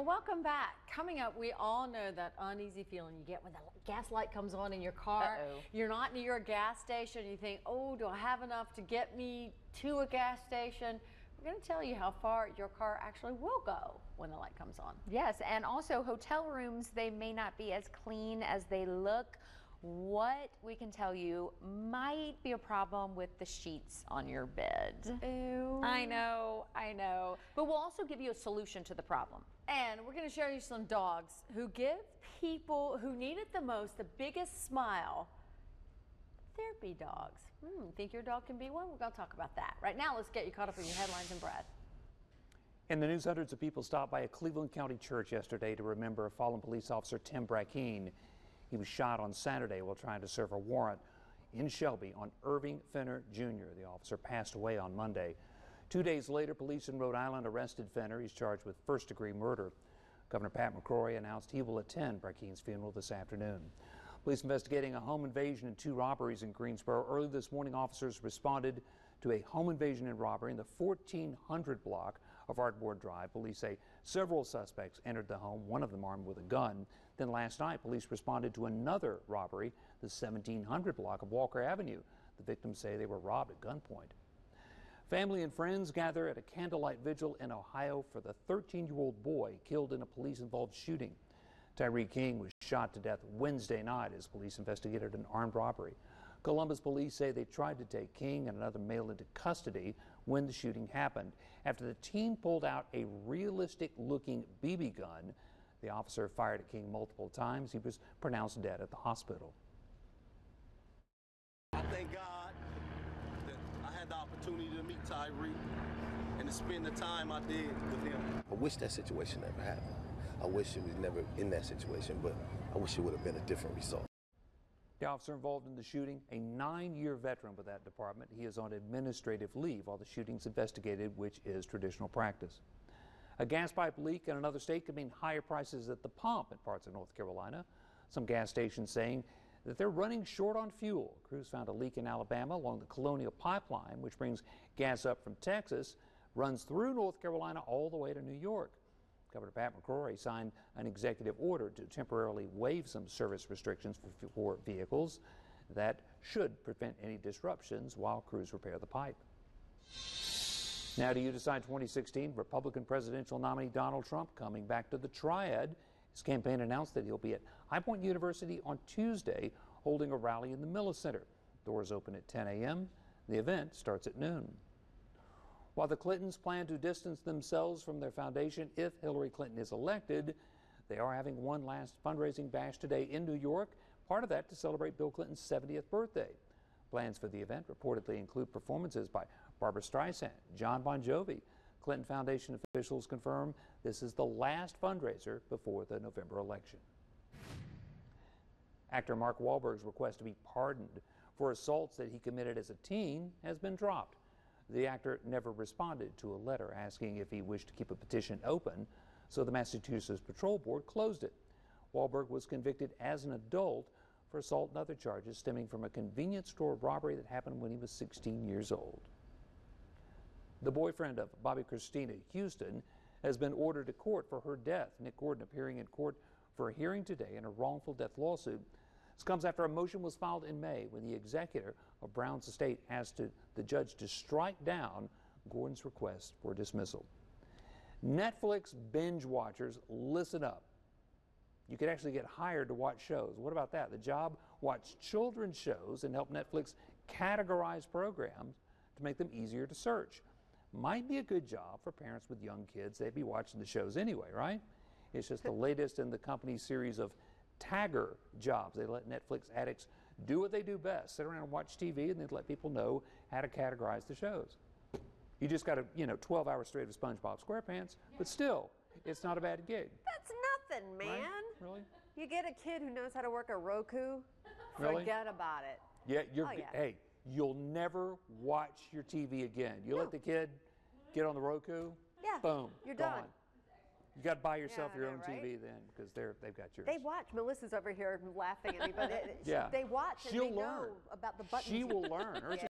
welcome back. Coming up, we all know that uneasy feeling you get when the gas light comes on in your car. You're not near a gas station. You think, oh, do I have enough to get me to a gas station? We're going to tell you how far your car actually will go when the light comes on. Yes, and also hotel rooms, they may not be as clean as they look. What we can tell you might be a problem with the sheets on your bed. Ew. I know. But we'll also give you a solution to the problem. And we're going to show you some dogs who give people who need it the most the biggest smile. Therapy dogs. Think your dog can be one? We're going to talk about that. Right now, let's get you caught up in your headlines and Brad. In the news, hundreds of people stopped by a Cleveland County church yesterday to remember fallen police officer Tim Brackeen. He was shot on Saturday while trying to serve a warrant in Shelby on Irving Fenner Jr. The officer passed away on Monday. 2 days later, police in Rhode Island arrested Fenner. He's charged with first-degree murder. Governor Pat McCrory announced he will attend Brackeen's funeral this afternoon. Police investigating a home invasion and 2 robberies in Greensboro. Early this morning, officers responded to a home invasion and robbery in the 1400 block of Ardmore Drive. Police say several suspects entered the home, one of them armed with a gun. Then last night, police responded to another robbery, the 1700 block of Walker Avenue. The victims say they were robbed at gunpoint. Family and friends gather at a candlelight vigil in Ohio for the 13-year-old boy killed in a police-involved shooting. Tyree King was shot to death Wednesday night as police investigated an armed robbery. Columbus police say they tried to take King and another male into custody when the shooting happened. After the teen pulled out a realistic-looking BB gun, the officer fired at King multiple times. He was pronounced dead at the hospital. I thank God that I had the opportunity to meet Tyree and to spend the time I did with him. I wish that situation never happened. I wish it was never in that situation, but I wish it would have been a different result. The officer involved in the shooting, a 9-year veteran with that department. He is on administrative leave while the shooting's investigated, which is traditional practice. A gas pipe leak in another state could mean higher prices at the pump in parts of North Carolina. Some gas stations saying that they're running short on fuel. Crews found a leak in Alabama along the Colonial Pipeline, which brings gas up from Texas, runs through North Carolina all the way to New York. Governor Pat McCrory signed an executive order to temporarily waive some service restrictions for vehicles that should prevent any disruptions while crews repair the pipe. Now to you decide 2016, Republican presidential nominee Donald Trump coming back to the Triad. His campaign announced that he'll be at High Point University on Tuesday holding a rally in the Millis Center. Doors open at 10 a.m. The event starts at noon. While the Clintons plan to distance themselves from their foundation if Hillary Clinton is elected, they are having one last fundraising bash today in New York, part of that to celebrate Bill Clinton's 70th birthday. Plans for the event reportedly include performances by Barbra Streisand, John Bon Jovi. Clinton Foundation officials confirm this is the last fundraiser before the November election. Actor Mark Wahlberg's request to be pardoned for assaults that he committed as a teen has been dropped. The actor never responded to a letter asking if he wished to keep a petition open, so the Massachusetts Patrol Board closed it. Wahlberg was convicted as an adult for assault and other charges stemming from a convenience store robbery that happened when he was 16 years old. The boyfriend of Bobby Christina Houston has been ordered to court for her death. Nick Gordon appearing in court for a hearing today in a wrongful death lawsuit. This comes after a motion was filed in May when the executor of Brown's estate asked the judge to strike down Gordon's request for dismissal. Netflix binge watchers, listen up. You could actually get hired to watch shows. What about that? The job, watch children's shows and help Netflix categorize programs to make them easier to search. Might be a good job for parents with young kids. They'd be watching the shows anyway, right? It's just the latest in the company's series of tagger jobs. They let Netflix addicts do what they do best, sit around and watch TV, and then let people know how to categorize the shows. You just got to, 12 hours straight of SpongeBob SquarePants, but still, it's not a bad gig. That's nothing, man. Right? Really? You get a kid who knows how to work a Roku, Really? forget about it. Yeah, hey, you'll never watch your TV again. You let the kid get on the Roku, boom, you're gone. done. You got to buy yourself your own right? TV then, because they've got yours. They watch. Melissa's over here laughing at me, but Yeah. they watch and She'll they know learn. about the buttons. She will learn.